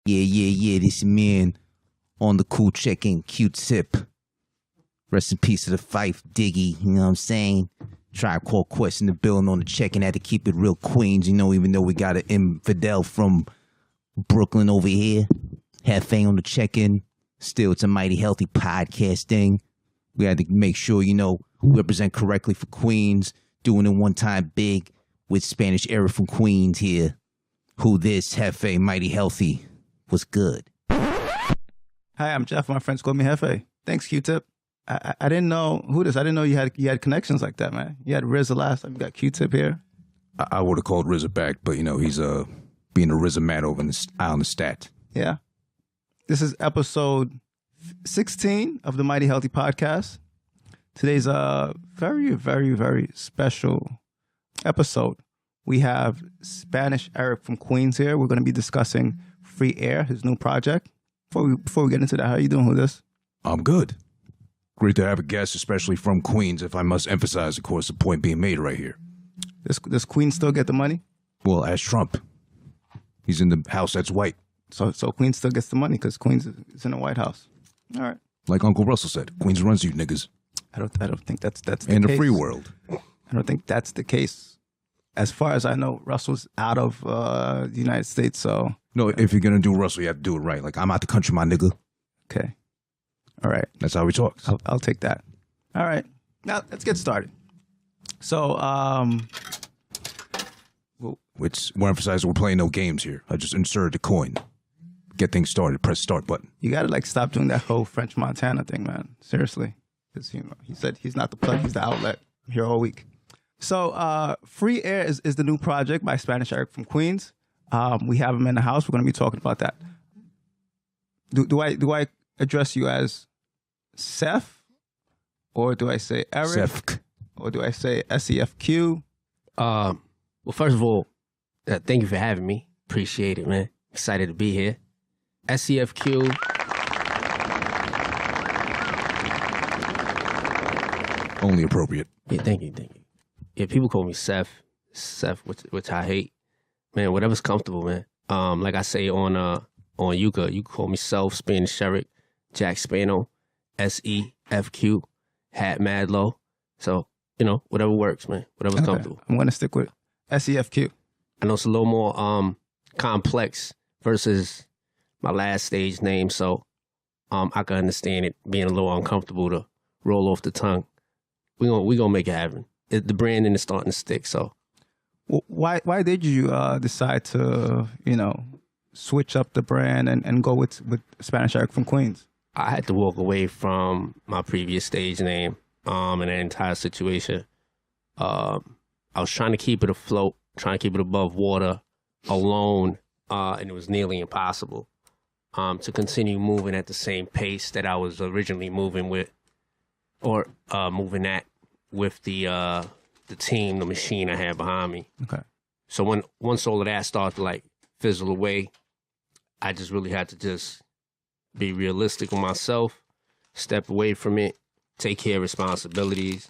Yeah, this man on the cool check-in Q-tip. Rest in peace to the Fife Diggy, you know what I'm saying? Tribe Called Quest in the building on the check-in, had to keep it real Queens, you know, even though we got an infidel from Brooklyn over here. Hefe on the check-in. Still, it's a mighty healthy podcast thing. We had to make sure, you know, we represent correctly for Queens, doing it one time big with Spanish era from Queens here. Who this, Hefe, mighty healthy. Was good. Hi, I'm Jeff. My friends call me Hefe. Thanks, Q-Tip. I didn't know who this. I didn't know you had connections like that, man. You had RZA last time. You got Q-Tip here. I would have called RZA back, but you know he's being a RZA man over in the eye on the stat. Yeah. This is episode 16 of the Mighty Healthy Podcast. Today's a very, very, very special episode. We have Spanish Eric from Queens here. We're going to be discussing Free Air, his new project. Before we get into that, how you doing with this? I'm good. Great to have a guest, especially from Queens, if I must emphasize, of course, the point being made right here. Does Queens still get the money? Well, ask Trump. He's in the house that's white. So Queens still gets the money because Queens is in the White House. All right. Like Uncle Russell said, Queens runs you niggas. I don't think that's the in case. the free world. I don't think that's the case. As far as I know, Russell's out of the United States, so... No, if you're going to do Russell, you have to do it right. Like, I'm out the country, my nigga. Okay. All right. That's how he talks. I'll take that. All right. Now, let's get started. So, we're emphasizing we're playing no games here. I just inserted the coin. Get things started. Press start button. You got to, stop doing that whole French Montana thing, man. Seriously. Because, he said he's not the plug, he's the outlet. I'm here all week. So, Free Air is the new project by Spanish Eric from Queens. We have him in the house. We're going to be talking about that. Do I address you as Seth, or do I say Eric, SEFQ. or do I say SEFQ? Well, first of all, thank you for having me. Appreciate it, man. Excited to be here. SEFQ. Only appropriate. Yeah, thank you. Yeah, people call me Seth, which I hate. Man, whatever's comfortable, man. Like I say on Yuka, you can call me Self, Spanish Eric, Jack Spano, SEFQ, Hat Madlow. So, whatever works, man. Whatever's comfortable. I'm going to stick with SEFQ. I know it's a little more complex versus my last stage name, so I can understand it being a little uncomfortable to roll off the tongue. We gonna make it happen. The branding is starting to stick, so. Well, why did you decide to, switch up the brand and go with Spanish Eric from Queens? I had to walk away from my previous stage name and the entire situation. I was trying to keep it afloat, trying to keep it above water alone, and it was nearly impossible to continue moving at the same pace that I was originally moving with, or moving at with the team, the machine I had behind me. Okay. So once all of that started to fizzle away, I just really had to just be realistic with myself, step away from it, take care of responsibilities,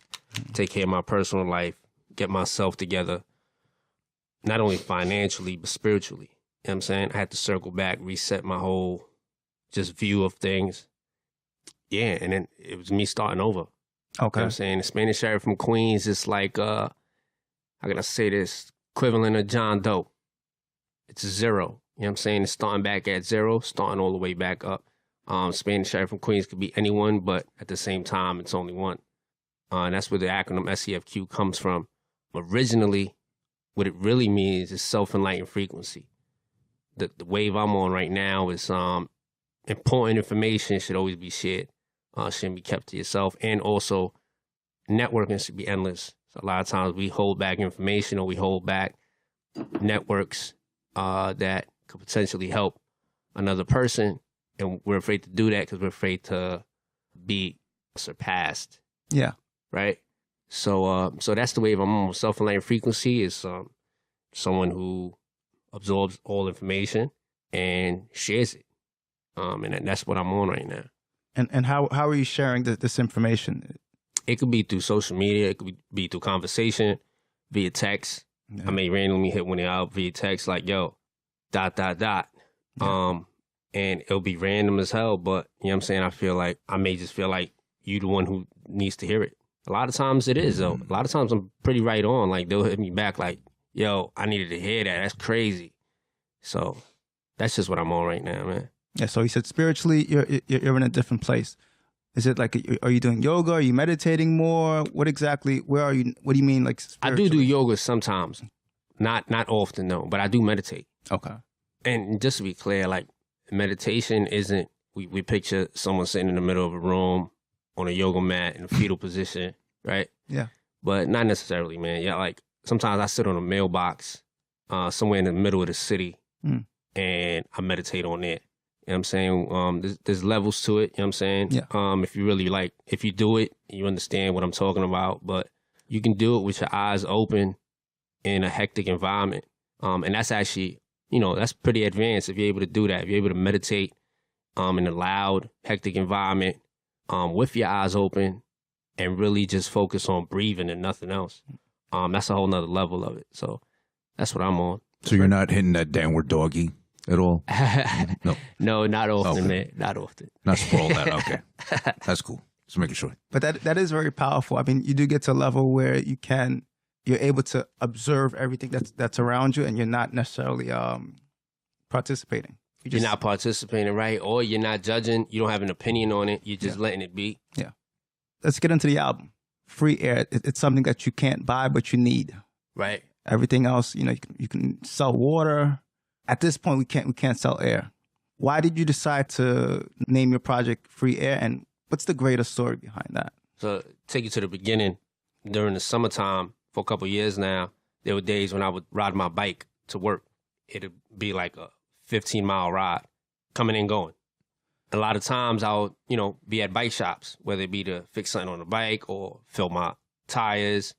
take care of my personal life, get myself together, not only financially, but spiritually. You know what I'm saying? I had to circle back, reset my whole just view of things. Yeah, and then it was me starting over. Okay. You know what I'm saying? The Spanish Eric from Queens is like, how can I say this? Equivalent of John Doe. It's a zero. You know what I'm saying? It's starting back at zero, starting all the way back up. Spanish Eric from Queens could be anyone, but at the same time, it's only one. And that's where the acronym SEFQ comes from. Originally, what it really means is self-enlightened frequency. The wave I'm on right now is important information should always be shared. Shouldn't be kept to yourself. And also, networking should be endless. So a lot of times we hold back information, or we hold back networks that could potentially help another person. And we're afraid to do that because we're afraid to be surpassed. Yeah. Right? So that's the wave I'm on. Self-enlightened frequency is someone who absorbs all information and shares it. And that's what I'm on right now. And how are you sharing this information? It could be through social media. It could be through conversation, via text. Yeah. I may randomly hit one out via text like, yo, ... Yeah. and it'll be random as hell, but you know what I'm saying? I may just feel like you the one who needs to hear it. A lot of times it is, though. A lot of times I'm pretty right on. Like, they'll hit me back like, yo, I needed to hear that. That's crazy. So that's just what I'm on right now, man. Yeah, so he said spiritually, you're in a different place. Is it like, are you doing yoga? Are you meditating more? What exactly, where are you? What do you mean, like, I do yoga sometimes. Not often, though, but I do meditate. Okay. And just to be clear, like, meditation isn't, we picture someone sitting in the middle of a room on a yoga mat in a fetal position, right? Yeah. But not necessarily, man. Yeah, like, sometimes I sit on a mailbox somewhere in the middle of the city and I meditate on it. You know what I'm saying? There's levels to it, you know what I'm saying? Yeah. If you really like, if you do it, you understand what I'm talking about, but you can do it with your eyes open in a hectic environment. And that's actually, you know, that's pretty advanced if you're able to do that. If you're able to meditate in a loud, hectic environment with your eyes open and really just focus on breathing and nothing else. That's a whole nother level of it. So that's what I'm on. So you're not hitting that downward doggy at all? No. No, not often, Okay. man. Not often. Not sprawl that. Okay. That's cool. Just making sure. But that is very powerful. I mean, you do get to a level where you're able to observe everything that's around you, and you're not necessarily participating. You're not participating, right? Or you're not judging. You don't have an opinion on it. You're just letting it be. Yeah. Let's get into the album. Free Air. It's something that you can't buy, but you need. Right. Everything else, you know, you can sell water. At this point, we can't sell air. Why did you decide to name your project Free Air, and what's the greater story behind that? So take you to the beginning. During the summertime, for a couple of years now, there were days when I would ride my bike to work. It'd be like a 15-mile ride, coming and going. A lot of times I would, you know, be at bike shops, whether it be to fix something on the bike or fill my tires.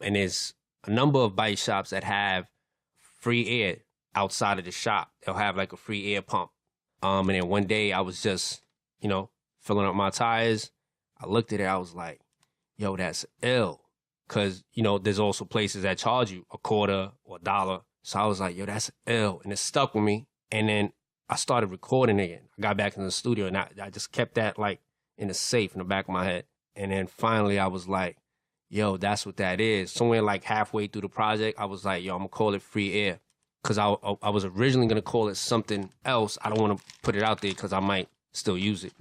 And there's a number of bike shops that have free air outside of the shop. They'll have like a free air pump. And then one day I was just, you know, filling up my tires. I looked at it, I was like, yo, that's ill. Cause, you know, there's also places that charge you $0.25 or $1. So I was like, yo, that's ill. And it stuck with me. And then I started recording again. I got back in the studio and I just kept that like in a safe in the back of my head. And then finally I was like, yo, that's what that is. Somewhere like halfway through the project, I was like, yo, I'm gonna call it Free Air. Cause I was originally gonna call it something else. I don't wanna put it out there cause I might still use it.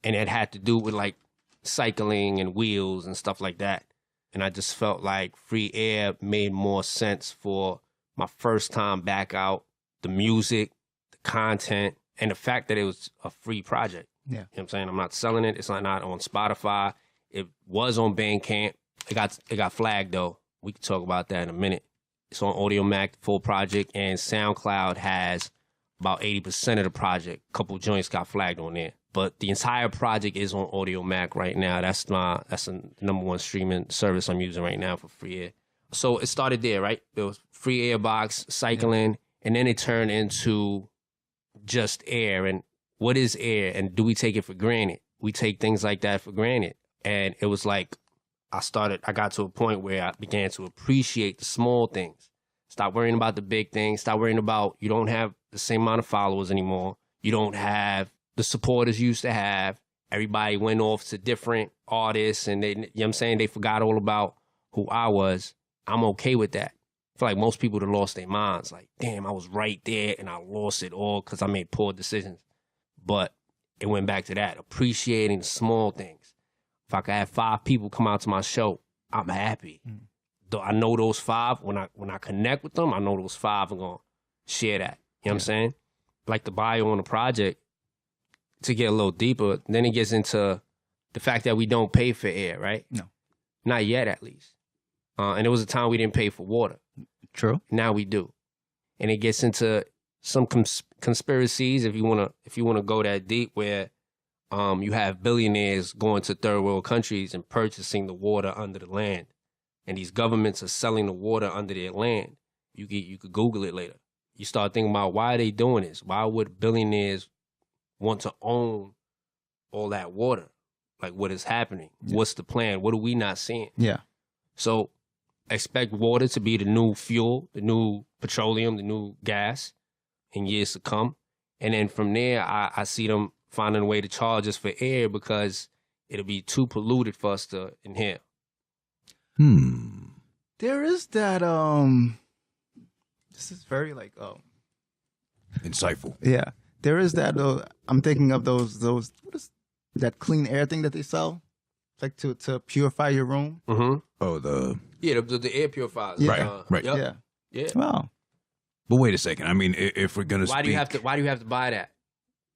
And it had to do with like cycling and wheels and stuff like that. And I just felt like Free Air made more sense for my first time back out, the music, the content, and the fact that it was a free project. Yeah. You know what I'm saying? I'm not selling it. It's not on Spotify. It was on Bandcamp. It got flagged though. We can talk about that in a minute. It's on Audio Mac, full project, and SoundCloud has about 80% of the project. A couple joints got flagged on there. But the entire project is on Audio Mac right now. That's the number one streaming service I'm using right now for Free Air. So it started there, right? There was Free Air box, cycling, and then it turned into just air. And what is air? And do we take it for granted? We take things like that for granted. And it was like, I got to a point where I began to appreciate the small things. Stop worrying about the big things. Stop worrying about you don't have the same amount of followers anymore. You don't have the supporters you used to have. Everybody went off to different artists and you know what I'm saying? They forgot all about who I was. I'm okay with that. I feel like most people have lost their minds. Like, damn, I was right there and I lost it all because I made poor decisions. But it went back to that, appreciating the small things. If I could have 5 people come out to my show, I'm happy. Though I know those 5, when I connect with them, I know those 5 are going to share that. You know what I'm saying? Like the bio on the project, to get a little deeper, then it gets into the fact that we don't pay for air, right? No. Not yet, at least. And there was a time we didn't pay for water. True. Now we do. And it gets into some conspiracies, if you wanna go that deep, where you have billionaires going to third world countries and purchasing the water under the land. And these governments are selling the water under their land. You could Google it later. You start thinking about why are they doing this? Why would billionaires want to own all that water? Like, what is happening? Yeah. What's the plan? What are we not seeing? Yeah. So expect water to be the new fuel, the new petroleum, the new gas in years to come. And then from there, I see them finding a way to charge us for air because it'll be too polluted for us to inhale. There is that this is very like Insightful. yeah. There is that I'm thinking of those what is that clean air thing that they sell? Like to purify your room. Mm-hmm. Oh, the air purifiers. Yeah. Right. Yep. Yeah. Yeah. Wow. but wait a second. I mean, if we're gonna Why do you have to buy that?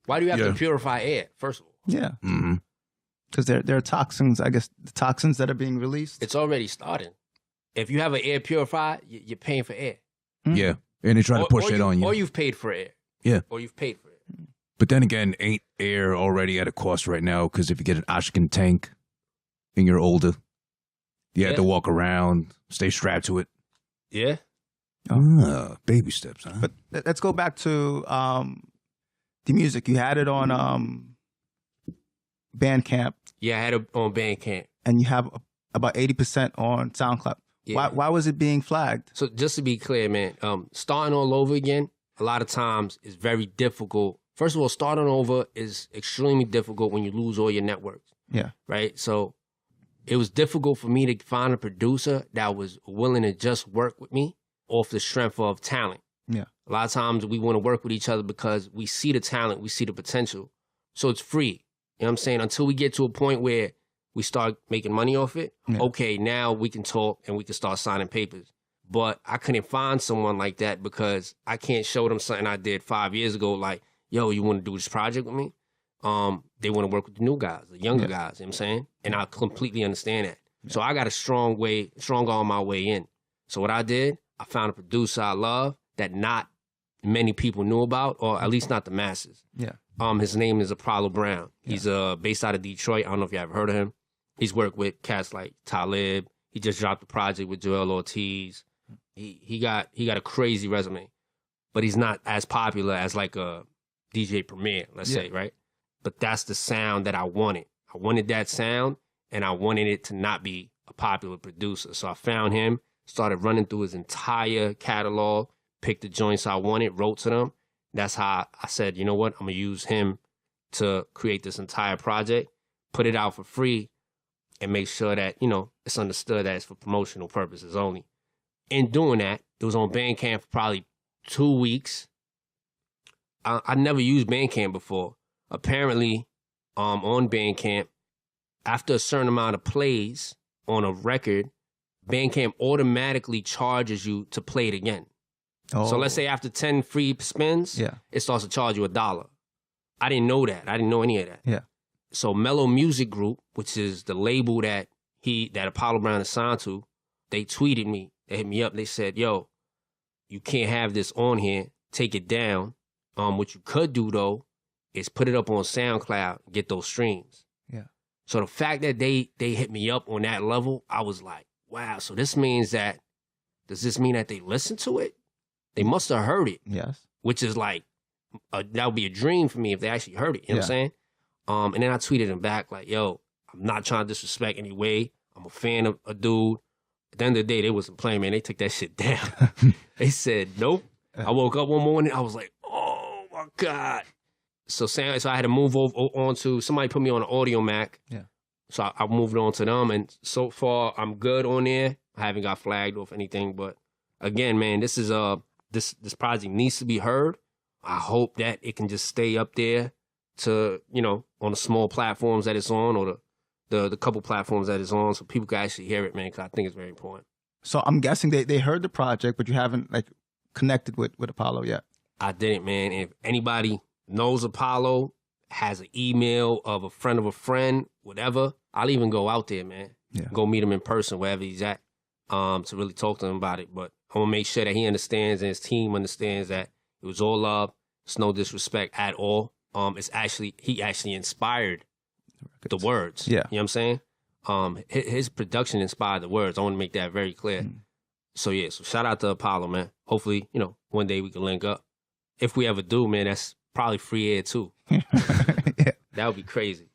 Why do you have Yeah. to purify air? First of all, Yeah. Mm-hmm. Because there are toxins, I guess, the toxins that are being released. it's already starting. If you have an air purifier, you're paying for air. Yeah, and they try to push it on you. Or you've paid for air. Yeah. Or you've paid for it. But then again, ain't air already at a cost right now? Because if you get an oxygen tank and you're older, you have to walk around, stay strapped to it. Yeah. Baby steps, huh? But let's go back to the music. You had it on Bandcamp, Yeah, I had it on Bandcamp. and you have about 80% on SoundCloud. Yeah. Why was it being flagged? So just to be clear, man, starting all over again, a lot of times is very difficult. First of all, starting over is extremely difficult when you lose all your networks, Yeah. right? So it was difficult for me to find a producer that was willing to just work with me off the strength of talent. Yeah. A lot of times we want to work with each other because we see the talent, we see the potential. So it's free. You know what I'm saying? Until we get to a point where we start making money off it, Yeah. okay, now we can talk and we can start signing papers. But I couldn't find someone like that because I can't show them something I did 5 years ago, like, yo, you want to do this project with me? They want to work with the new guys, the younger guys, you know what I'm saying? And I completely understand that. So I got a strong on my way in. So what I did, I found a producer I love that not many people knew about, or at least not the masses. Yeah. His name is Apollo Brown. He's based out of Detroit. I don't know if you ever heard of him. He's worked with cats like Talib. He just dropped a project with Joel Ortiz. He got a crazy resume, but he's not as popular as like a DJ Premier, let's say, right? But that's the sound that I wanted. I wanted that sound, and I wanted it to not be a popular producer. So I found him, started running through his entire catalog, picked the joints I wanted, wrote to them. That's how I said, you know what? I'm going to use him to create this entire project, put it out for free, and make sure that, you know, it's understood that it's for promotional purposes only. In doing that, it was on Bandcamp for probably 2 weeks. I never used Bandcamp before. Apparently, on Bandcamp, after a certain amount of plays on a record, Bandcamp automatically charges you to play it again. Oh. So let's say after 10 free spins, it starts to charge you $1. I didn't know that. I didn't know any of that. Yeah. So Mellow Music Group, which is the label that Apollo Brown is signed to, they tweeted me. They hit me up. They said, yo, you can't have this on here. Take it down. What you could do, though, is put it up on SoundCloud and get those streams. Yeah. So the fact that they hit me up on that level, I was like, wow, so this means that, does this mean that they listened to it? They must have heard it. Yes. Which is like, that would be a dream for me if they actually heard it. You know what I'm saying? And then I tweeted him back like, yo, I'm not trying to disrespect any way. I'm a fan of a dude. At the end of the day, they wasn't playing, man. They took that shit down. They said, nope. I woke up one morning, I was like, oh my God. So I had to move on to, somebody put me on an Audio Mac. Yeah. So I moved on to them, and so far I'm good on there. I haven't got flagged off anything, but again, man, this is this project needs to be heard. I hope that it can just stay up there to, you know, on the small platforms that it's on, or the couple platforms that it's on, so people can actually hear it, man, because I think it's very important. So I'm guessing they heard the project, but you haven't like connected with Apollo yet. I didn't, man. If anybody knows Apollo, has an email of a friend, whatever, I'll even go out there, man. Yeah. Go meet him in person, wherever he's at, to really talk to him about it. But I want to make sure that he understands and his team understands that it was all love. It's no disrespect at all. He actually inspired the words. Yeah. You know what I'm saying? His production inspired the words. I want to make that very clear. So yeah, so shout out to Apollo, man. Hopefully, you know, one day we can link up. If we ever do, man, that's probably free air too. Yeah. That would be crazy.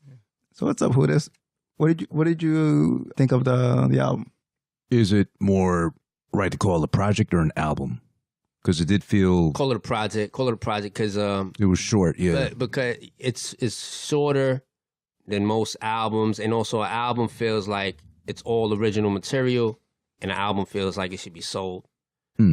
So what's up, Hootis? What did you think of the album? Is it more right to call it a project or an album? Because it did feel Call it a project because it was short. Yeah, because it's shorter than most albums, and also an album feels like it's all original material, and an album feels like it should be sold.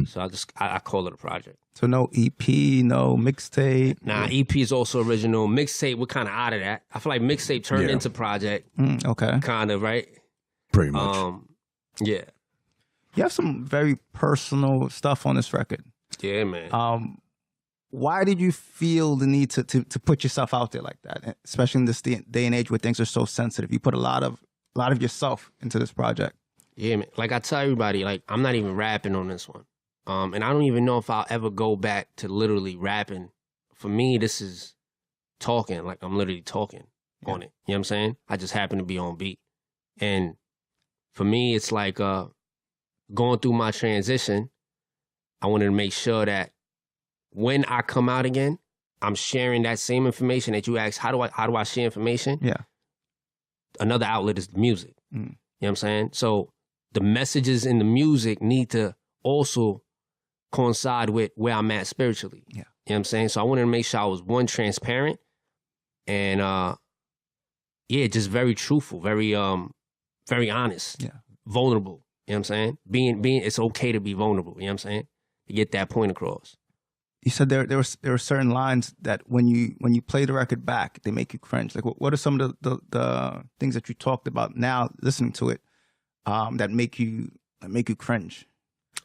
So I call it a project. So no EP, no mixtape. Nah, EP is also original. Mixtape, we're kind of out of that. I feel like mixtape turned into project. Okay. Kind of, right? pretty much. Yeah. You have some very personal stuff on this record. Yeah, man. Why did you feel the need to put yourself out there like that, especially in this day and age where things are so sensitive? You put a lot of yourself into this project. Yeah, man. Like I tell everybody, like I'm not even rapping on this one. And I don't even know if I'll ever go back to literally rapping. For me, this is talking. Like I'm literally talking on it. You know what I'm saying? I just happen to be on beat. And for me, it's like going through my transition, I wanted to make sure that when I come out again, I'm sharing that same information that you asked, how do I share information? Yeah. Another outlet is the music. Mm. You know what I'm saying? So the messages in the music need to also coincide with where I'm at spiritually. Yeah. You know what I'm saying? So I wanted to make sure I was, one, transparent, and just very truthful, very honest, vulnerable. You know what I'm saying? Being it's okay to be vulnerable, you know what I'm saying? To get that point across. You said there were certain lines that when you play the record back, they make you cringe. Like what are some of the things that you talked about now listening to it that make you cringe?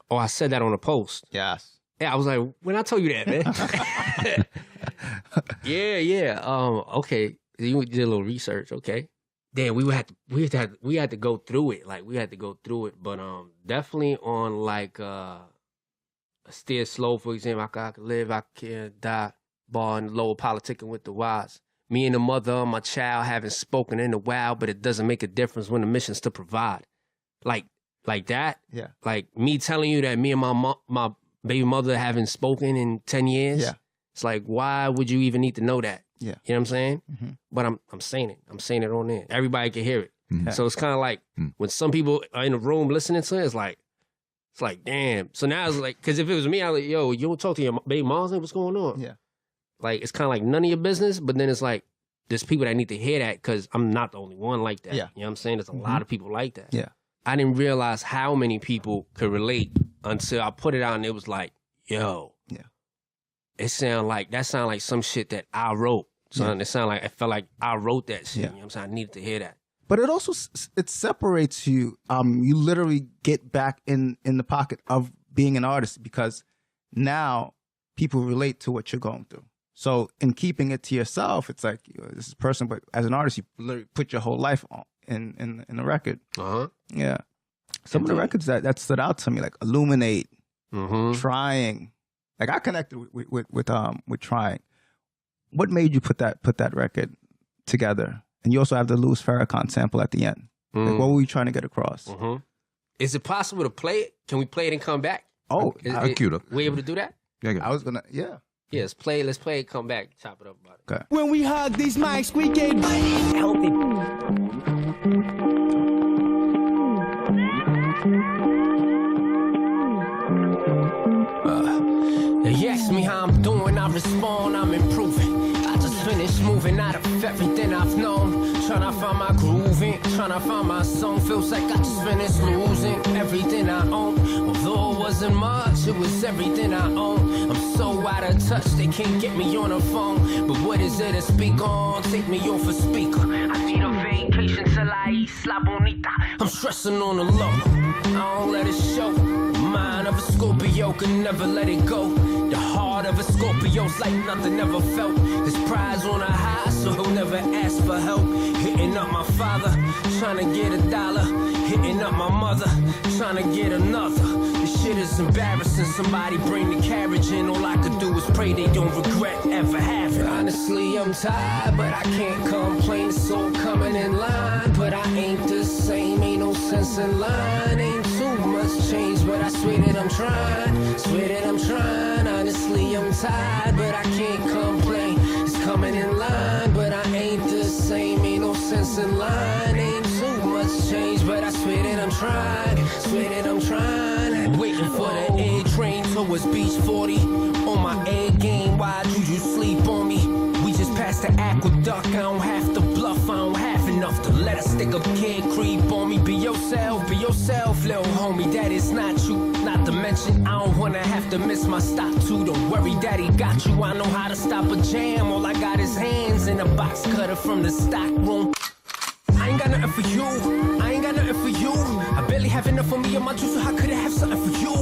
Oh, I said that on a post. Yes. Yeah, I was like, when I told you that, man. Yeah. Okay. You did a little research, okay. Then we had to go through it. Like we had to go through it. But definitely on like Steer Slow, for example, I could live, I can't die. Bar and lower politicking with the wise. Me and the mother of my child haven't spoken in a while, but it doesn't make a difference when the mission's to provide. Like that. Yeah. Like me telling you that me and my baby mother haven't spoken in 10 years. Yeah. It's like, why would you even need to know that? Yeah. You know what I'm saying? Mm-hmm. But I'm saying it. I'm saying it on there. Everybody can hear it. Mhm. So it's kind of like when some people are in the room listening to it, it's like, damn. So now it's like, because if it was me, I was like, yo, you don't talk to your baby mom? What's going on? Yeah. Like, it's kind of like none of your business, but then it's like, there's people that need to hear that because I'm not the only one like that. Yeah. You know what I'm saying? There's a lot of people like that. Yeah. I didn't realize how many people could relate until I put it out and it was like, yo. Yeah. That sound like some shit that I wrote. Son, it felt like I wrote that shit. Yeah. You know what I'm saying? I needed to hear that. But it also it separates you. You literally get back in the pocket of being an artist because now people relate to what you're going through. So in keeping it to yourself, it's like this is personal. But as an artist, you literally put your whole life on in the record. Yeah. Some of the records that stood out to me, like Illuminate, Trying. Like I connected with Trying. What made you put that record together? And you also have the Louis Farrakhan sample at the end. Like, what were you trying to get across? Is it possible to play it? Can we play it and come back? Oh, I queued up. We able to do that? Yeah, I was gonna, yeah. Yeah, let's play it, come back, chop it up about it. Okay. When we hug these mics, we get healthy. They ask me how I'm doing, I respond, I'm improving. I just finished moving out of everything I've known. Tryna find my grooving, tryna find my song. Feels like I just finished losing everything I own. Although it wasn't much, it was everything I own. I'm so out of touch, they can't get me on the phone. But what is it to speak on? Take me off a speaker. I need a vacation till I eat la bonita. I'm stressing on the low, I don't let it show. Mind of a Scorpio can never let it go. The heart of a Scorpio's like nothing ever felt. His pride's on a high, so he'll never ask for help. Hitting up my father, trying to get $1. Hitting up my mother, trying to get another. This shit is embarrassing. Somebody bring the carriage in. All I could do is pray they don't regret ever having. Honestly, I'm tired, but I can't complain. It's all coming in line, but I ain't the same. Ain't no sense in line. Ain't too much change, but I swear that I'm trying. Swear that I'm trying. Honestly, I'm tired, but I can't complain. It's coming in line, but I ain't the same. Ain't no sense in line. Ain't too much change, but I swear that I'm trying. Swear that I'm trying. Waiting for the A train towards Beach 40. On my A game, why did you sleep on me? We just passed the aqueduct, I don't have to bluff, I don't have enough to let a stick up kid creep on me. Be yourself, little homie, that is not you. Not to mention, I don't wanna have to miss my stop too. Don't worry, daddy got you, I know how to stop a jam. All I got is hands and a box cutter from the stock room. I ain't got nothing for you, I ain't got nothing for you. I barely have enough for me and my juice, so how could I have something for you?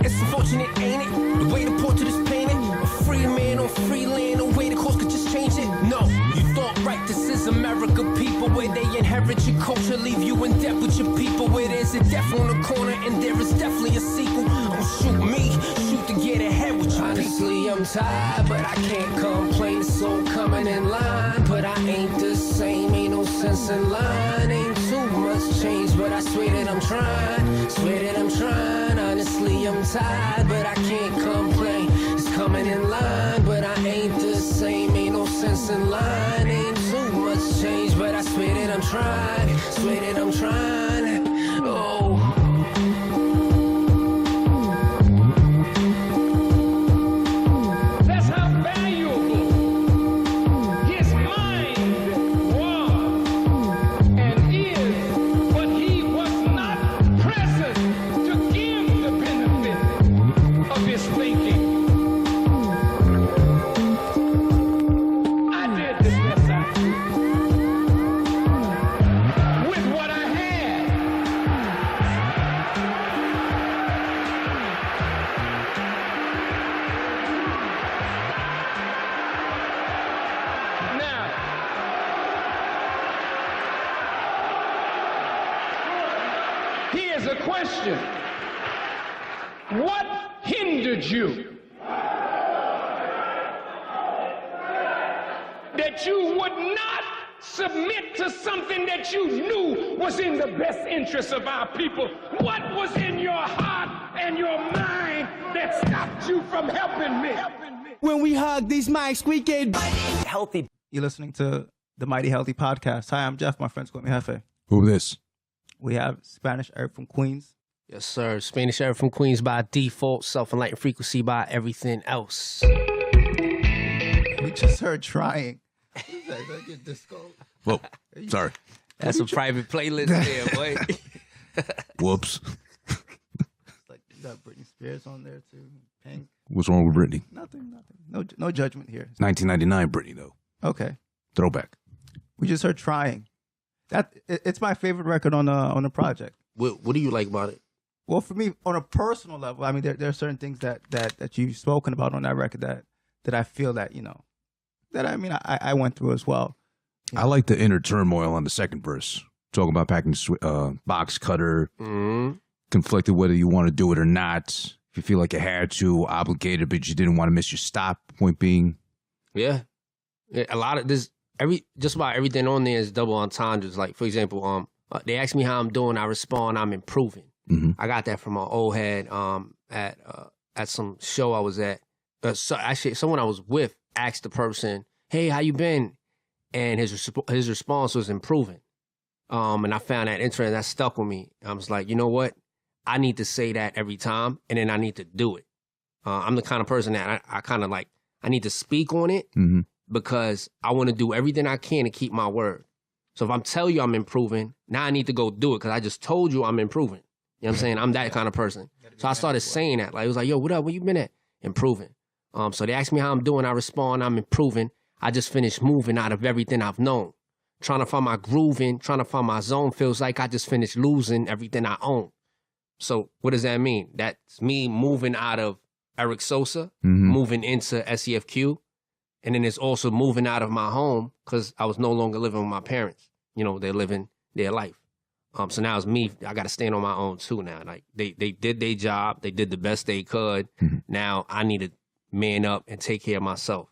It's unfortunate, ain't it? The way the portrait is painted. A free man on free land, a way the course could just change it. No, you thought right, this is America, people, where they inherit your culture, leave you in debt with your people, where there's a death on the corner and there is definitely a sequel. Oh, shoot me, shoot to get ahead with you. Honestly, I'm tired, but I can't complain. It's all coming in line, but I ain't the same. Ain't no sense in line, ain't too much change, but I swear that I'm trying, swear that I'm trying. Honestly, I'm tired, but I can't complain. It's coming in line, but I ain't the same. Ain't no sense in line, ain't too much change, but I swear that I'm trying, swear that I'm trying. Oh. Here's a question. What hindered you that you would not submit to something that you knew was in the best interest of our people? What was in your heart and your mind that stopped you from helping me? When we hug these mics, we get healthy. You're listening to the Mighty Healthy Podcast. Hi, I'm Jeff. My friends call me Jefe. Who this? We have Spanish Eric from Queens. Yes, sir. Spanish Eric from Queens by default, self-enlightened frequency by everything else. We just heard Trying. Whoa, sorry. That's a private playlist there, boy. Whoops. Like, you got Britney Spears on there too. Pink. What's wrong with Britney? Nothing. No judgment here. 1999 Britney, though. Okay. Throwback. We just heard Trying. It's my favorite record on the project. What do you like about it? Well, for me, on a personal level, I mean, there are certain things that you've spoken about on that record that I feel that, you know, that I went through as well. I like the inner turmoil on the second verse. Talking about packing box cutter, conflicted whether you want to do it or not. If you feel like you had to, obligated, but you didn't want to miss your stop. Point being, yeah, a lot of this. Just about everything on there is double entendres. Like, for example, they ask me how I'm doing, I respond, I'm improving. Mm-hmm. I got that from my old head at some show I was at. So actually, someone I was with asked the person, "Hey, how you been?" And his response was improving. And I found that interesting. That stuck with me. I was like, you know what? I need to say that every time, and then I need to do it. I'm the kind of person that I kind of like, I need to speak on it. Mm-hmm. Because I want to do everything I can to keep my word. So if I'm telling you I'm improving, now I need to go do it because I just told you I'm improving. You know what I'm saying? I'm that kind of person. So I started saying that. Like, it was like, yo, what up? Where you been at? Improving. So they ask me how I'm doing. I respond, I'm improving. I just finished moving out of everything I've known. Trying to find my grooving, trying to find my zone feels like I just finished losing everything I own. So what does that mean? That's me moving out of Eric Sosa, moving into SEFQ. And then it's also moving out of my home because I was no longer living with my parents. You know, they're living their life. So now it's me. I got to stand on my own too now. Like they did their job. They did the best they could. Now I need to man up and take care of myself.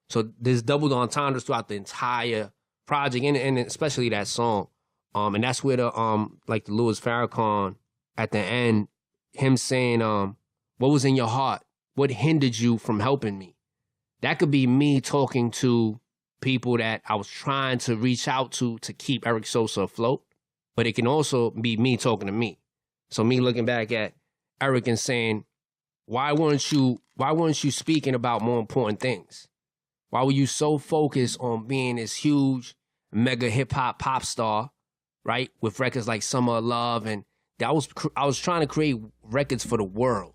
So there's double entendres throughout the entire project and especially that song. And that's where the like the Louis Farrakhan at the end, him saying, what was in your heart? What hindered you from helping me? That could be me talking to people that I was trying to reach out to keep Eric Sosa afloat. But it can also be me talking to me. So me looking back at Eric and saying, why weren't you speaking about more important things? Why were you so focused on being this huge mega hip hop pop star, right? With records like Summer of Love, and I was trying to create records for the world,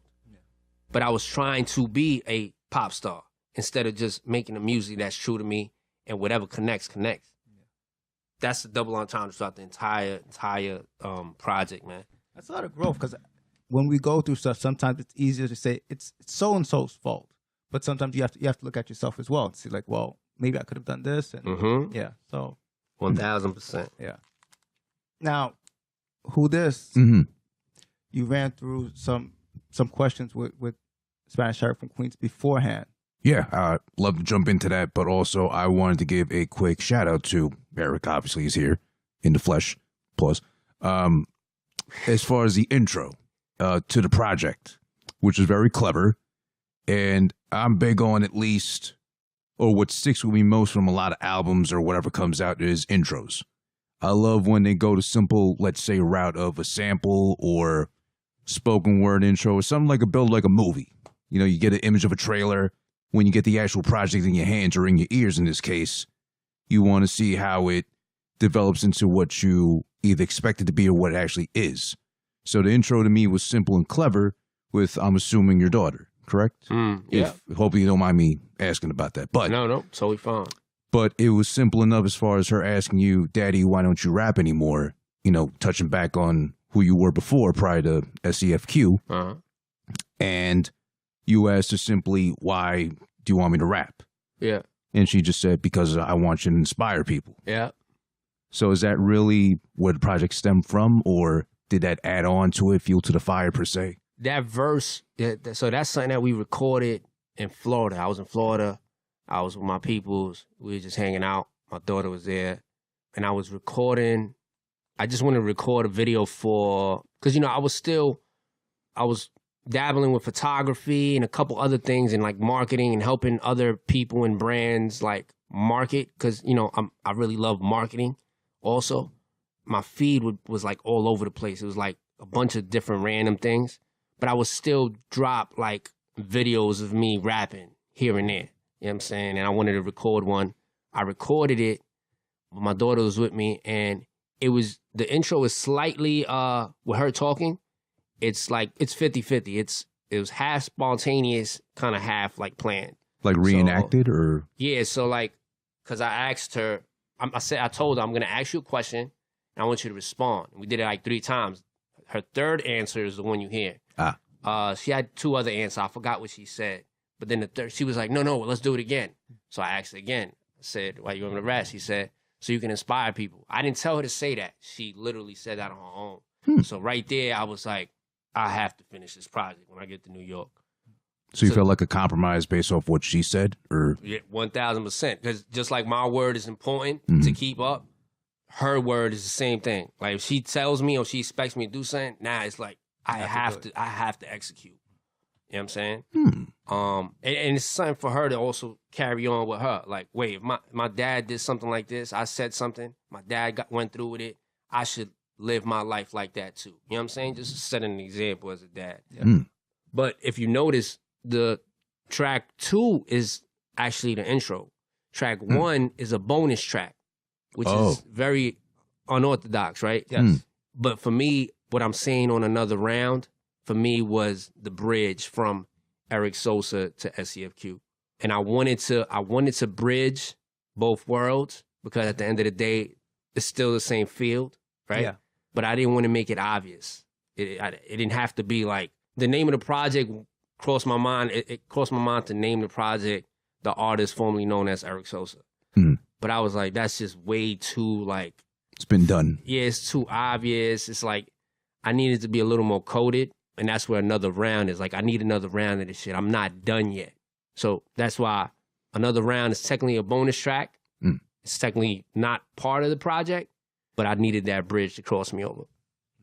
but I was trying to be a pop star instead of just making the music that's true to me and whatever connects. That's the double entendre throughout the entire project, man. That's a lot of growth because when we go through stuff, sometimes it's easier to say it's so and so's fault, but sometimes you have to look at yourself as well and see like, well, maybe I could have done this, and yeah, so 1000%. Yeah. Now, who this? Mm-hmm. You ran through some questions with Spanish Eric from Queens beforehand. Yeah, I'd love to jump into that, but also I wanted to give a quick shout out to Eric. Obviously, he's here in the flesh. Plus, as far as the intro to the project, which is very clever, and I'm big on at least, or what sticks with me most from a lot of albums or whatever comes out is intros. I love when they go to simple, let's say, route of a sample or spoken word intro or something like a movie. You know, you get an image of a trailer. When you get the actual project in your hands or in your ears, in this case, you want to see how it develops into what you either expect it to be or what it actually is. So the intro to me was simple and clever with, I'm assuming, your daughter, correct? Yeah. Hopefully you don't mind me asking about that. But No, totally fine. But it was simple enough as far as her asking you, Daddy, why don't you rap anymore? You know, touching back on who you were before prior to SEFQ. Uh-huh. And you asked her simply, why do you want me to rap? Yeah. And she just said, because I want you to inspire people. Yeah. So is that really where the project stemmed from, or did that add on to it, fuel to the fire per se? That verse, so that's something that we recorded in Florida. I was in Florida. I was with my peoples. We were just hanging out. My daughter was there. And I was recording. I just wanted to record a video because, you know, I was dabbling with photography and a couple other things and like marketing and helping other people and brands like market. Because, you know, I really love marketing also. My feed was like all over the place. It was like a bunch of different random things. But I would still drop like videos of me rapping here and there. You know what I'm saying? And I wanted to record one. I recorded it, but my daughter was with me, and the intro is slightly, with her talking, it's like, it's 50-50. It was half spontaneous, kind of half like planned. Like reenacted or? Yeah, so like, because I asked her, I told her, I'm going to ask you a question, and I want you to respond. We did it like 3 times. Her third answer is the one you hear. She had 2 other answers. I forgot what she said. But then the third, she was like, no, let's do it again. So I asked again. I said, why you want me to rap? She said, so you can inspire people. I didn't tell her to say that. She literally said that on her own. So right there, I was like, I have to finish this project when I get to New York. So you felt like a compromise based off what she said? Or? Yeah, 1,000%. Because just like my word is important to keep up, her word is the same thing. Like if she tells me or she expects me to do something, it's like I have to execute. You know what I'm saying? And it's something for her to also carry on with her. Like, wait, if my dad did something like this, I said something, my dad went through with it, I should live my life like that too. You know what I'm saying? Just setting an example as a dad. Yeah. But if you notice, the track 2 is actually the intro. Track 1 is a bonus track, which is very unorthodox, right? Yes. But for me, what I'm saying on Another Round, for me, was the bridge from Eric Sosa to SEFQ. And I wanted to bridge both worlds because at the end of the day, it's still the same field, right? Yeah. But I didn't want to make it obvious. It didn't have to be like, the name of the project crossed my mind. It crossed my mind to name the project the artist formerly known as Eric Sosa. But I was like, that's just way too like... It's been done. Yeah, it's too obvious. It's like, I needed to be a little more coded. And that's where Another Round is. Like, I need another round of this shit. I'm not done yet. So that's why Another Round is technically a bonus track. It's technically not part of the project, but I needed that bridge to cross me over.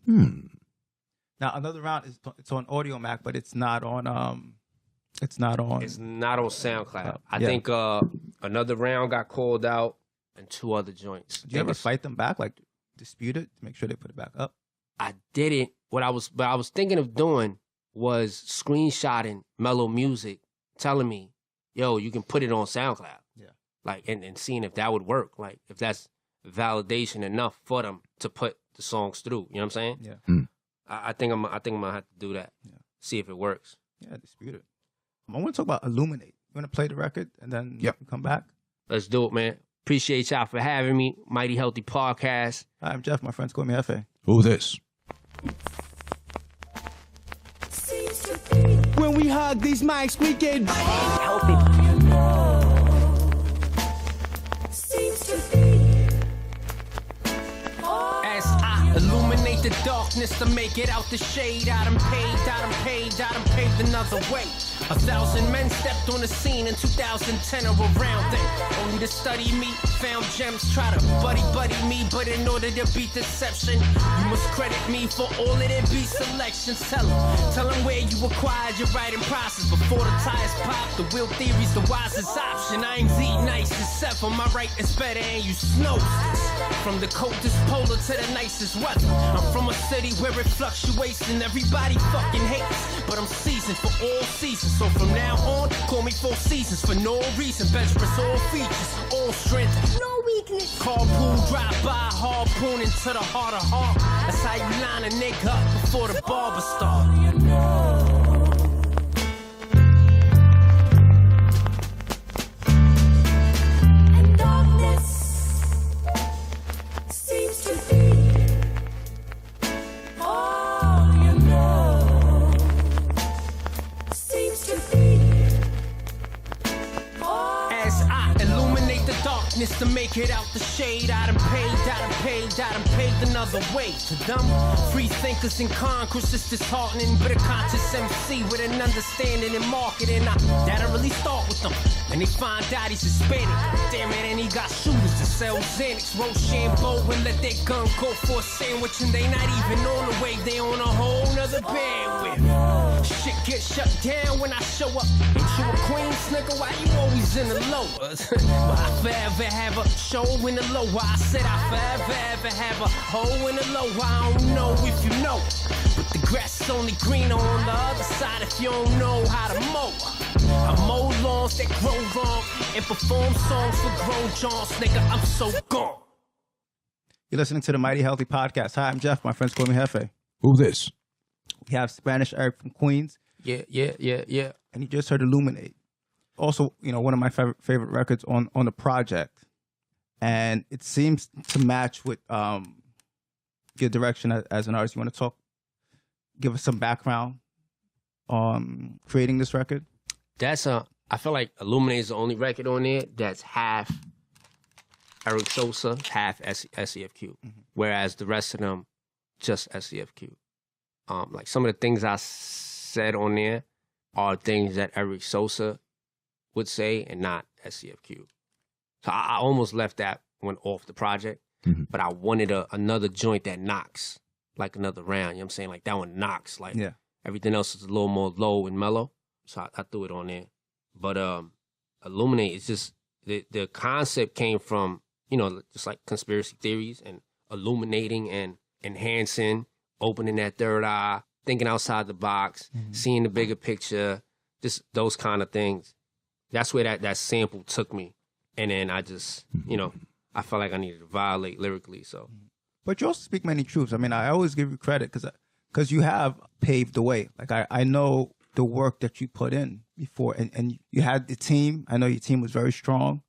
Now, Another Round it's on Audio Mac, but it's not on It's not on SoundCloud. I think Another Round got called out and 2 other joints. Did you ever fight them back, like dispute it to make sure they put it back up? I didn't. What I was thinking of doing was screenshotting Mellow Music, telling me, yo, you can put it on SoundCloud. Yeah. Like, and seeing if that would work. Like, if that's validation enough for them to put the songs through. You know what I'm saying? Yeah. I think I'm gonna have to do that. Yeah. See if it works. Yeah, dispute it. I want to talk about Illuminate. You want to play the record and then Yep. come back? Let's do it, man. Appreciate y'all for having me. Mighty Healthy Podcast. Hi, I'm Jeff. My friends call me Hefe. Who this? When we hug these mics, we get As I illuminate the darkness to make it out the shade, I done paved another way. 1,000 men stepped on the scene in 2010 or around then. Only to study me, found gems, try to buddy me, but in order to beat deception, you must credit me for all of their beat selections. Tell them where you acquired your writing process before the tires pop. The wheel theory's the wisest option. I ain't Z nice, except for my writing's better and you snow. From the coldest polar to the nicest weather, I'm from a city where it fluctuates and everybody fucking hates. But I'm seasoned for all seasons, so from now on, call me 4 seasons for no reason. Bench press all features, all strength, no weakness. Carpool, drive by, harpoon into the heart of heart. That's how you line a nigga up before the barber start. And darkness seems to be all you know. Seems to be all. As I illuminate the darkness to make it out the shade, I done paved another way. To them, free thinkers in Congress, it's disheartening, but a conscious MC with an understanding in marketing. That'll really start with them. And they find out he's Hispanic. Damn it, and he got shooters to sell Xanax, Rochambeau, and let their gun go for a sandwich. And they not even on the way, they on a whole nother bandwidth. Shit get shut down when I show up. Ain't you a Queens nigga? Why you always in the lowers? But I forever have a show in the lower. I said I forever have a hole in the lower. I don't know if you know, but the grass is only greener on the other side if you don't know how to mow. I mow lawns that grow wrong and perform songs for grown Johns. Nigga, I'm so gone. You're listening to the Mighty Healthy Podcast. Hi, I'm Jeff. My friends call me Hefe. Who this? We have Spanish Eric from Queens, Yeah. and you just heard Illuminate. Also, you know, one of my favorite records on the project. And it seems to match with your direction as an artist. You want to give us some background on creating this record? I feel like Illuminate is the only record on there that's half Eric Sosa, half SEFQ. Whereas the rest of them, just SEFQ. Like some of the things I said on there are things that Eric Sosa would say and not SEFQ. So I almost left that one off the project, but I wanted another joint that knocks, like another round. You know what I'm saying? Like that one knocks. Like everything else is a little more low and mellow. So I threw it on there. But Illuminate is just, the concept came from, you know, just like conspiracy theories and illuminating and enhancing, opening that third eye, thinking outside the box, seeing the bigger picture, just those kind of things. That's where that sample took me. And then I just, you know, I felt like I needed to violate lyrically, so. But you also speak many truths. I mean, I always give you credit because you have paved the way. Like, I know the work that you put in before, and you had the team. I know your team was very strong.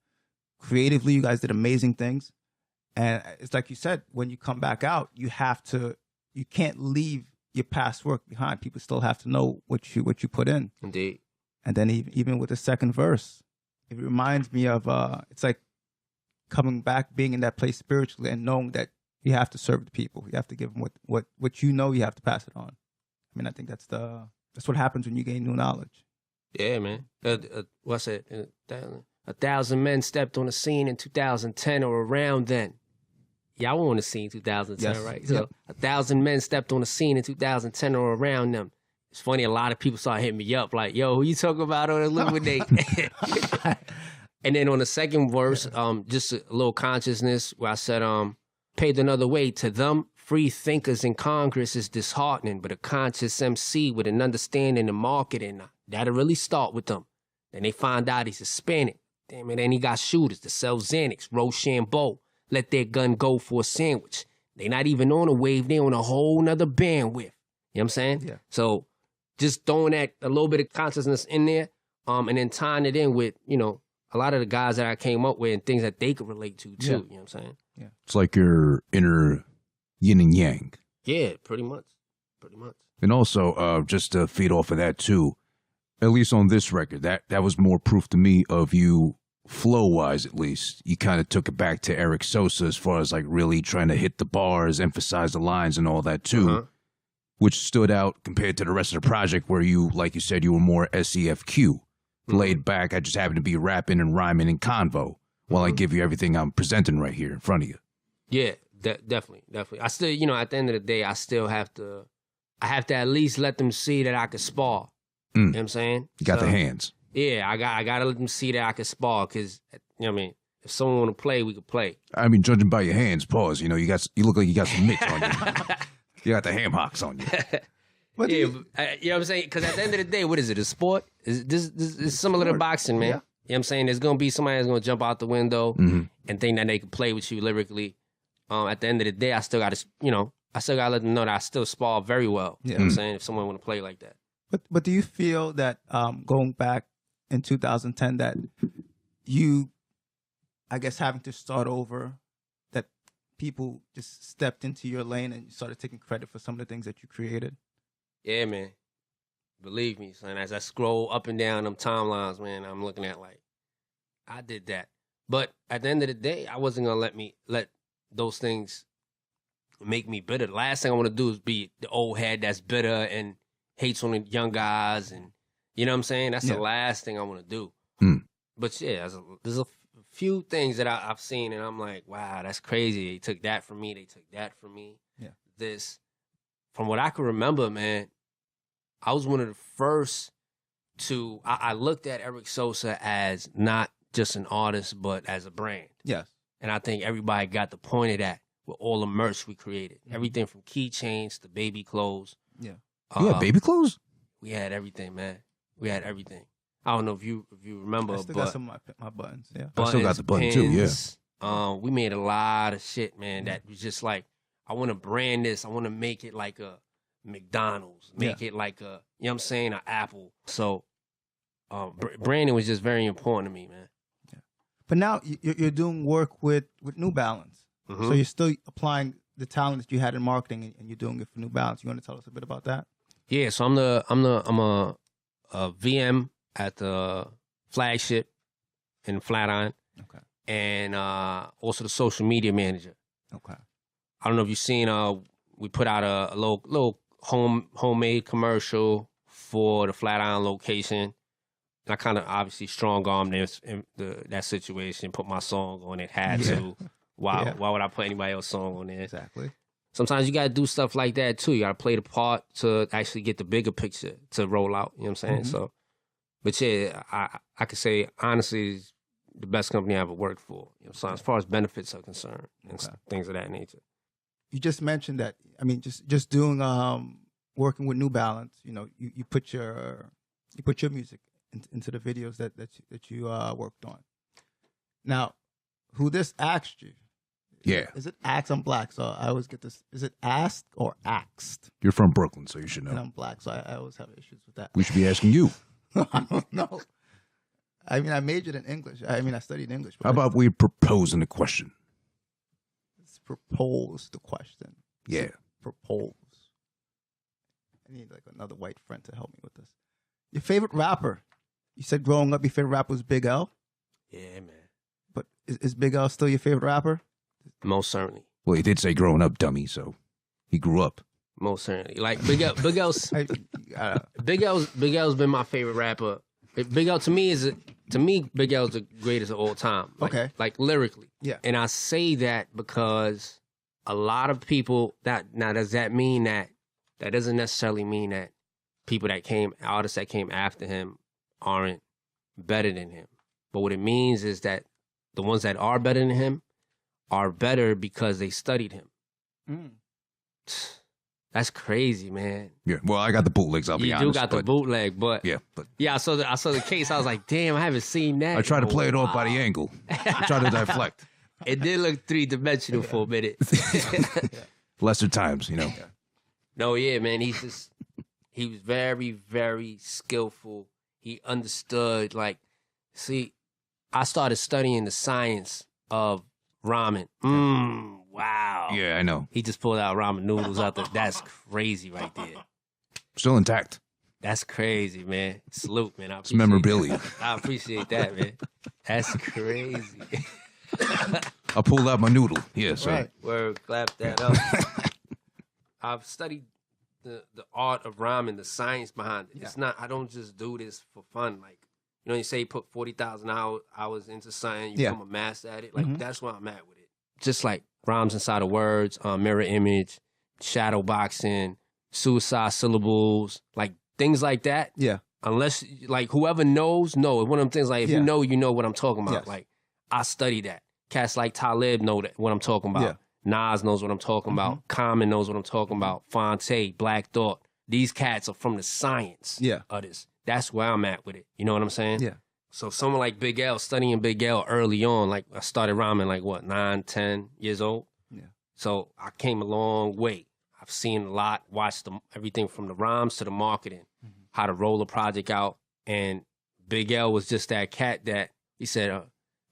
Creatively, you guys did amazing things. And it's like you said, when you come back out, you can't leave your past work behind. People still have to know what you put in. Indeed. And then even with the second verse, it reminds me of, it's like coming back, being in that place spiritually and knowing that you have to serve the people. You have to give them what you know, you have to pass it on. I mean, I think that's what happens when you gain new knowledge. Yeah, man. What's it? 1,000 men stepped on the scene in 2010 or around then. Yeah, I was on the scene 2010, Yes. right? So 1,000 men stepped on the scene in 2010 or around them. It's funny, a lot of people started hitting me up like, yo, who you talking about on Illuminate? And then on the second verse, just a little consciousness where I said, paved another way. To them, free thinkers in Congress is disheartening, but a conscious MC with an understanding in marketing, that'll really start with them. Then they find out he's Hispanic. Damn it, then he got shooters to sell Xanax, Rochambeau, let their gun go for a sandwich. They not even on a wave, they on a whole nother bandwidth. You know what I'm saying? Yeah. So just throwing that a little bit of consciousness in there, and then tying it in with, you know, a lot of the guys that I came up with and things that they could relate to too. Yeah. You know what I'm saying? Yeah. It's like your inner yin and yang. Yeah, pretty much. Pretty much. And also, just to feed off of that too, at least on this record, that was more proof to me of you, flow-wise at least. You kind of took it back to Eric Sosa as far as like really trying to hit the bars, emphasize the lines and all that too, which stood out compared to the rest of the project where you, like you said, you were more SEFQ, laid back. I just happened to be rapping and rhyming in convo while I give you everything I'm presenting right here in front of you. Yeah, definitely. I still, you know, at the end of the day, I have to at least let them see that I can spar. You know what I'm saying? You got the hands. Yeah, I got to let them see that I can spar because, you know what I mean? If someone want to play, we could play. I mean, judging by your hands, pause. You know, you look like you got some mitts on you. You got the ham hocks on you. But you know what I'm saying? Because at the end of the day, what is it? A sport? This is similar to boxing, man. Yeah. You know what I'm saying? There's going to be somebody that's going to jump out the window and think that they can play with you lyrically. At the end of the day, I still got to, you know, let them know that I still spar very well. You know what I'm saying? If someone want to play like that. But do you feel that going back in 2010 that you, I guess, having to start over, that people just stepped into your lane and you started taking credit for some of the things that you created? Yeah, man. Believe me, son. As I scroll up and down them timelines, man, I'm looking at like, I did that. But at the end of the day, I wasn't gonna let those things make me bitter. The last thing I want to do is be the old head that's bitter and hates on the young guys, and you know what I'm saying? That's the last thing I want to do. But yeah, there's a few things that I've seen, and I'm like, wow, that's crazy. They took that from me. They took that from me. Yeah. From what I can remember, man, I was one of the first to, I looked at Eric Sosa as not just an artist, but as a brand. Yes. And I think everybody got the point of that with all the merch we created. Everything from keychains to baby clothes. Yeah. You had baby clothes? We had everything, man. We had everything. I don't know if you remember, I still but got some of my buttons. Yeah. I still got the button too, yeah. We made a lot of shit, man, that was just like, I want to brand this. I want to make it like a McDonald's. Make it like a, you know what I'm saying, an Apple. So branding was just very important to me, man. Yeah. But now you're doing work with New Balance. So you're still applying the talent that you had in marketing and you're doing it for New Balance. You want to tell us a bit about that? Yeah, so I'm a VM at the flagship in Flatiron. Okay. And also the social media manager. Okay. I don't know if you've seen we put out a little homemade commercial for the Flatiron location. And I kind of obviously strong-armed that situation, put my song on it, had to. Why would I put anybody else's song on there? Exactly. Sometimes you got to do stuff like that too. You got to play the part to actually get the bigger picture to roll out. You know what I'm saying? So, but yeah, I could say honestly, it's the best company I ever worked for. You know, so as far as benefits are concerned and things of that nature. You just mentioned that. I mean, just doing working with New Balance. You know, you put your music into the videos that you worked on. Now, who this asked you? Yeah. Is it asked? I'm black, so I always get this. Is it asked or axed? You're from Brooklyn, so you should know. And I'm black, so I always have issues with that. We should be asking you. I don't know. I mean, I majored in English. I mean, I studied English. How about we proposing the question? Let's propose the question. Yeah. Propose. I need like another white friend to help me with this. Your favorite rapper? You said growing up, your favorite rapper was Big L. Yeah, man. But is Big L still your favorite rapper? Most certainly. Well, he did say growing up, dummy, so he grew up. Most certainly. Like Big L's Big L's been my favorite rapper. Big L to me Big L's the greatest of all time. Like lyrically. Yeah. And I say that because a lot of people does that mean that doesn't necessarily mean that artists that came after him aren't better than him. But what it means is that the ones that are better than him are better because they studied him. That's crazy, man. Yeah. Well, I got the bootlegs. I'll be You honest. do got the bootleg, but Yeah, but I saw the case. I was like, damn, I haven't seen that. I tried to in a play it off by the while. angle. I tried to deflect. It did look 3-dimensional for a minute. Lesser times, you know. No, yeah, man. He was very, very skillful. He understood, like, see, I started studying the science of ramen. Wow. Yeah, I know. He just pulled out ramen noodles out there. That's crazy right there. Still intact. That's crazy, man. Salute, man. It's memorabilia. I appreciate that, man. That's crazy. I pulled out my noodle. Yeah, so. Right. Word, clap that up. I've studied the art of ramen, the science behind it. It's not, I don't just do this for fun. Like, you know, you say you put 40,000 hours into something, you become a master at it. Like, that's where I'm at with it. Just like rhymes inside of words, mirror image, shadow boxing, suicide syllables, like things like that. Yeah. Unless, like, whoever knows, know. One of them things, like, if you know what I'm talking about. Yes. Like, I study that. Cats like Talib know what I'm talking about. Yeah. Nas knows what I'm talking about. Common knows what I'm talking about. Fonte, Black Thought. These cats are from the science of this. That's where I'm at with it. You know what I'm saying? Yeah. So someone like Big L, studying Big L early on, like I started rhyming like what, 9, 10 years old? Yeah. So I came a long way. I've seen a lot, watched everything from the rhymes to the marketing, how to roll a project out. And Big L was just that cat that, he said,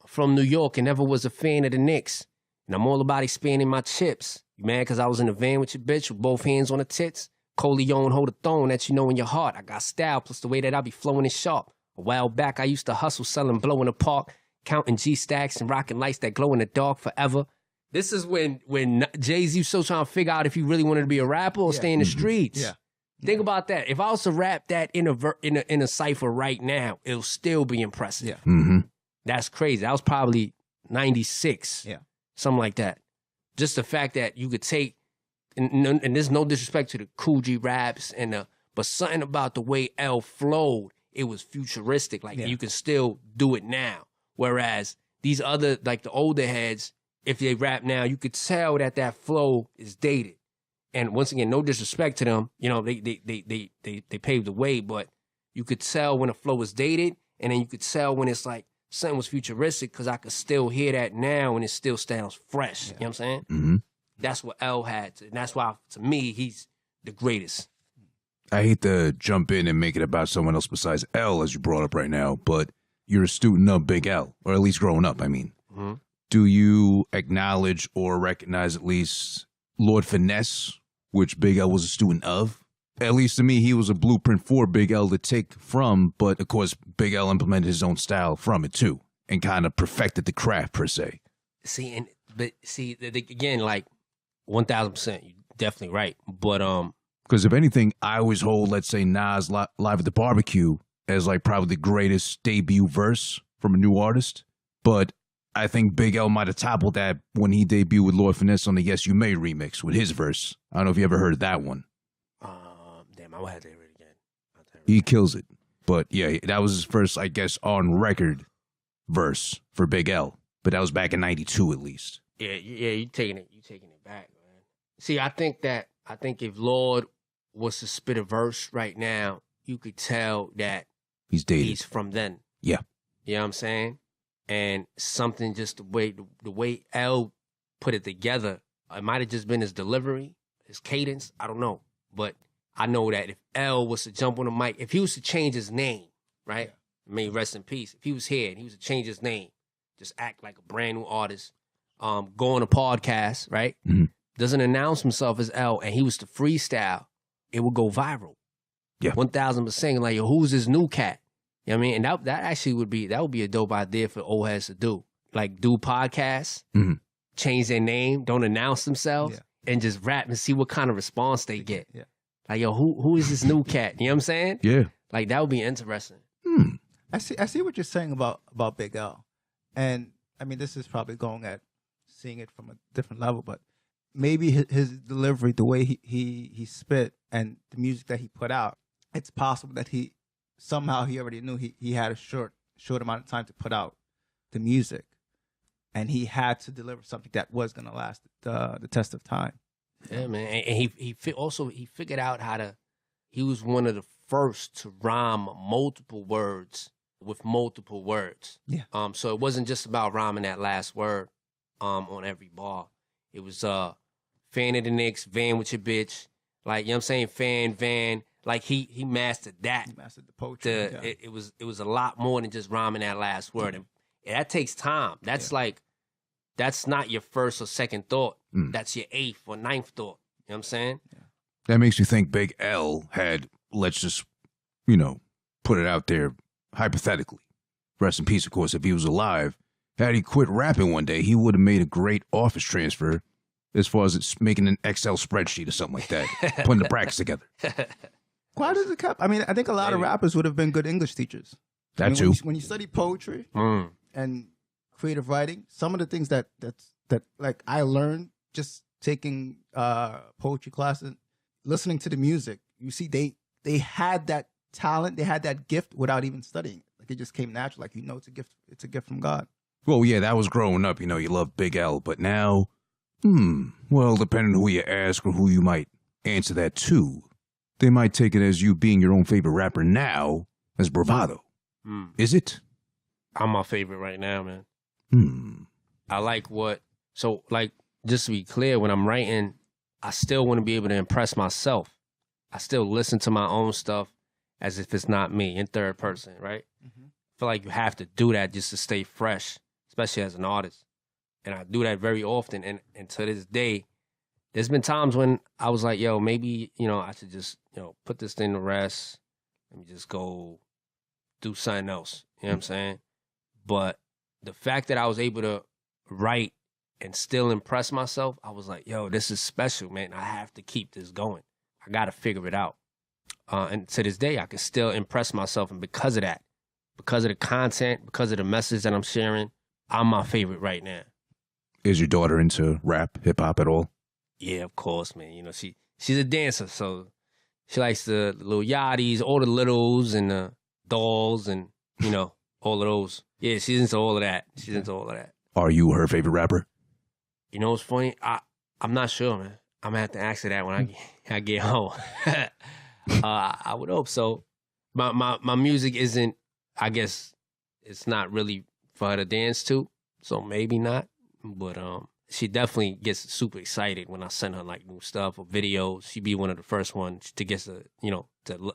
from New York and never was a fan of the Knicks. And I'm all about expanding my chips. You mad because I was in the van with your bitch with both hands on the tits? Coleon hold a throne that you know in your heart. I got style plus the way that I be flowing is sharp. A while back, I used to hustle selling blow in the park, counting G-stacks and rocking lights that glow in the dark forever. This is when Jay-Z was still trying to figure out if he really wanted to be a rapper or stay in the streets. Yeah. Think about that. If I was to rap that in a cipher right now, it'll still be impressive. Yeah. Mm-hmm. That's crazy. That was probably 96. Yeah. Something like that. Just the fact that you could take, and there's no disrespect to the Cool G raps, but something about the way L flowed, it was futuristic. Like, you can still do it now. Whereas these other, like the older heads, if they rap now, you could tell that flow is dated. And once again, no disrespect to them, you know, they paved the way, but you could tell when a flow is dated, and then you could tell when it's like something was futuristic, because I could still hear that now and it still sounds fresh. You know what I'm saying? Mm-hmm. That's what L had. And that's why, to me, he's the greatest. I hate to jump in and make it about someone else besides L, as you brought up right now, but you're a student of Big L, or at least growing up, I mean. Mm-hmm. Do you acknowledge or recognize at least Lord Finesse, which Big L was a student of? At least to me, he was a blueprint for Big L to take from, but of course, Big L implemented his own style from it too, and kind of perfected the craft per se. Again, like 1,000%, you're definitely right. But because if anything, I always hold, let's say, Nas Live at the Barbecue as like probably the greatest debut verse from a new artist. But I think Big L might have toppled that when he debuted with Lord Finesse on the Yes You May remix with his verse. I don't know if you ever heard that one. damn, I would have to hear it again. He kills it. But yeah, that was his first, I guess, on record verse for Big L. But that was back in '92 at least. Yeah, you taking it back, man. See, I think if Lord was to spit a verse right now, you could tell that He's dated. he's from then. Yeah. You know what I'm saying? And something just the way L put it together, it might have just been his delivery, his cadence, I don't know. But I know that if L was to jump on the mic, if he was to change his name, right? May rest in peace. If he was here and he was to change his name, just act like a brand new artist, go on a podcast, right? Mm-hmm. Doesn't announce himself as L, and he was to freestyle, it would go viral. Yeah. 1,000%. Like, yo, who's this new cat? You know what I mean? And that actually would be a dope idea for old heads to do. Like, do podcasts, change their name, don't announce themselves, and just rap and see what kind of response they get. Yeah. Like, yo, who is this new cat? You know what I'm saying? Yeah. Like, that would be interesting. I see what you're saying about Big L. And I mean, this is probably going at seeing it from a different level, but maybe his delivery, the way he spit and the music that he put out, it's possible that he already knew he had a short amount of time to put out the music, and he had to deliver something that was going to last the test of time. Yeah, man. And he figured out how to. He was one of the first to rhyme multiple words with multiple words. Yeah. So it wasn't just about rhyming that last word on every bar. It was fan of the Knicks, van with your bitch. Like, you know what I'm saying? Fan, van. Like he mastered that. He mastered the poetry. Yeah. It was a lot more than just rhyming that last word. And that takes time. That's like, that's not your first or second thought. That's your eighth or ninth thought. You know what I'm saying? Yeah. That makes you think Big L had, let's just, put it out there hypothetically. Rest in peace, of course, if he was alive. Had he quit rapping one day, he would have made a great office transfer as far as it's making an Excel spreadsheet or something like that, putting the brackets together. Why does it cap? I mean, I think a lot of rappers would have been good English teachers. That too. When you study poetry and creative writing, some of the things that like I learned just taking poetry classes, listening to the music, you see they had that talent, they had that gift without even studying it. Like it just came natural. Like it's a gift. It's a gift from God. Well, yeah, that was growing up. You love Big L, but now, well, depending on who you ask or who you might answer that to, they might take it as you being your own favorite rapper now as bravado. Is it? I'm my favorite right now, man. I like so like, just to be clear, when I'm writing, I still want to be able to impress myself. I still listen to my own stuff as if it's not me in third person, right? I feel like you have to do that just to stay fresh, especially as an artist. And I do that very often. And to this day, there's been times when I was like, yo, maybe, I should just, put this thing to rest. Let me just go do something else. You know what I'm saying? But the fact that I was able to write and still impress myself, I was like, yo, this is special, man. I have to keep this going. I got to figure it out. And to this day, I can still impress myself. And because of that, because of the content, because of the message that I'm sharing, I'm my favorite right now. Is your daughter into rap, hip hop at all? Yeah, of course, man. She's a dancer, so she likes the little yachties, all the littles and the dolls and, all of those. Yeah, she's into all of that. She's into all of that. Are you her favorite rapper? You know what's funny? I'm not sure, man. I'm going to have to ask her that when I get home. I would hope so. My music isn't, I guess, it's not really for her to dance to, so maybe not. But she definitely gets super excited when I send her like new stuff or videos. She'd be one of the first ones to get to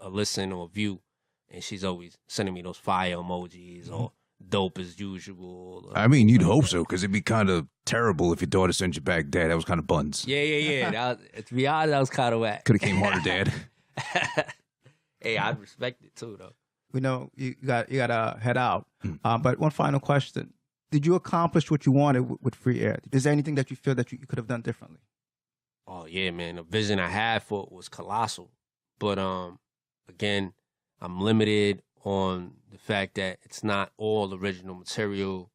listen or view, and she's always sending me those fire emojis or dope as usual. I mean, you'd hope so, because it'd be kind of terrible if your daughter sent you back, Dad, that was kind of buns. Yeah. To be honest, that was kind of whack. Could have came harder, Dad. Hey, I respect it too, though. We know you got to head out. But one final question. Did you accomplish what you wanted with Free Air? Is there anything that you feel that you could have done differently? Oh, yeah, man. The vision I had for it was colossal. But, again, I'm limited on the fact that it's not all original material.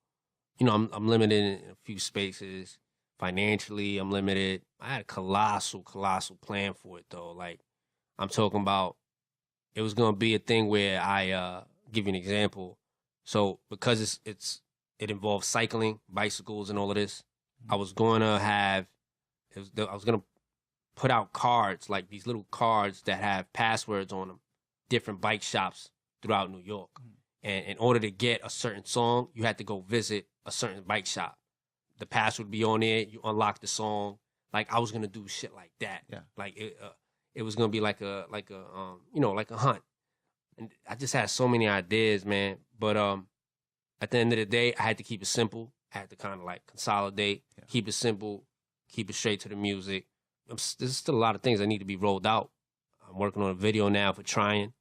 I'm limited in a few spaces. Financially, I'm limited. I had a colossal plan for it, though. Like, I'm talking about, it was going to be a thing where I give you an example. So because it involves cycling, bicycles, and all of this, I was going to put out cards, like these little cards that have passwords on them, different bike shops throughout New York. And in order to get a certain song, you had to go visit a certain bike shop. The password would be on there. You unlock the song. Like, I was going to do shit like that. Yeah. Like, it was going to be like a hunt. And I just had so many ideas, man. But at the end of the day, I had to keep it simple. I had to kind of like consolidate, keep it simple, keep it straight to the music. There's still a lot of things that need to be rolled out. I'm working on a video now for Trying.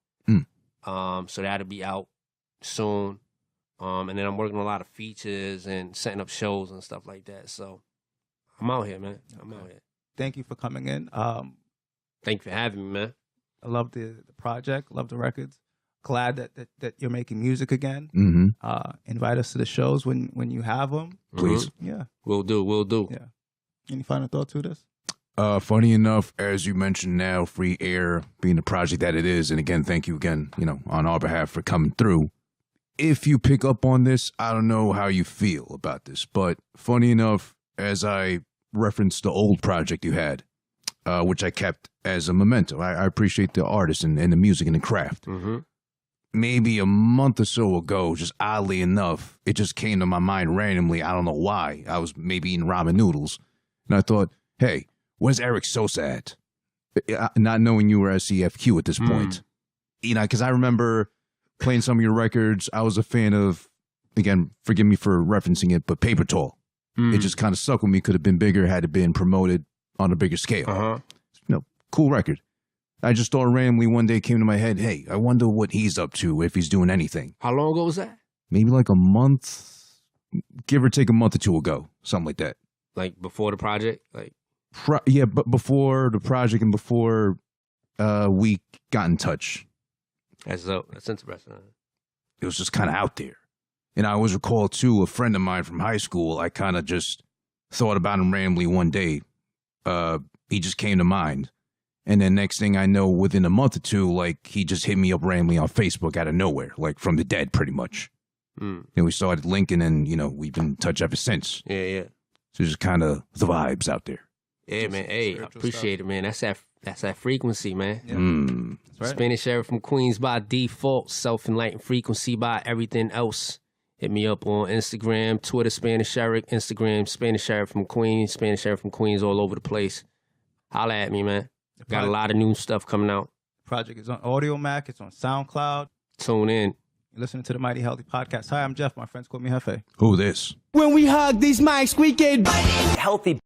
So that'll be out soon. And then I'm working on a lot of features and setting up shows and stuff like that. So I'm out here, man. I'm out here. Thank you for coming in. Thank you for having me, man. I love the project, love the records. Glad that you're making music again. Invite us to the shows when you have them. Please. Yeah. We'll do. Yeah. Any final thoughts to this? Funny enough, as you mentioned now, Free Air being the project that it is, and again, thank you again, on our behalf for coming through. If you pick up on this, I don't know how you feel about this, but funny enough, as I referenced the old project you had, which I kept as a memento. I appreciate the artist and the music and the craft. Mm-hmm. Maybe a month or so ago, just oddly enough, it just came to my mind randomly. I don't know why. I was maybe eating ramen noodles, and I thought, hey, where's Eric Sosa at? Not knowing you were SEFQ at this point. Because I remember playing some of your records. I was a fan of, again, forgive me for referencing it, but Paper Tall. It just kind of stuck with me. Could have been bigger had it been promoted on a bigger scale. Cool record. I just thought randomly one day came to my head, hey, I wonder what he's up to, if he's doing anything. How long ago was that? Maybe like a month, give or take a month or two ago, something like that. Like before the project? Like yeah, but before the project and before we got in touch. That's interesting. It was just kind of out there. And I always recall, too, a friend of mine from high school, I kind of just thought about him randomly one day. He just came to mind. And then next thing I know, within a month or two, like, he just hit me up randomly on Facebook out of nowhere, like from the dead, pretty much. And we started linking, and, we've been in touch ever since. Yeah. So just kind of the vibes out there. Yeah, man. Hey, I appreciate it, man. That's that frequency, man. Yeah. That's right. Spanish Eric from Queens by default. Self-enlightened frequency by everything else. Hit me up on Instagram, Twitter, Spanish Eric, Instagram, Spanish Eric from Queens, Spanish Eric from Queens, all over the place. Holla at me, man. Got a lot of new stuff coming out. Project is on Audio Mac. It's on SoundCloud. Tune in. You're listening to the Mighty Healthy Podcast. Hi, I'm Jeff. My friends call me Hefe. Who this? When we hug these mics, we get Healthy.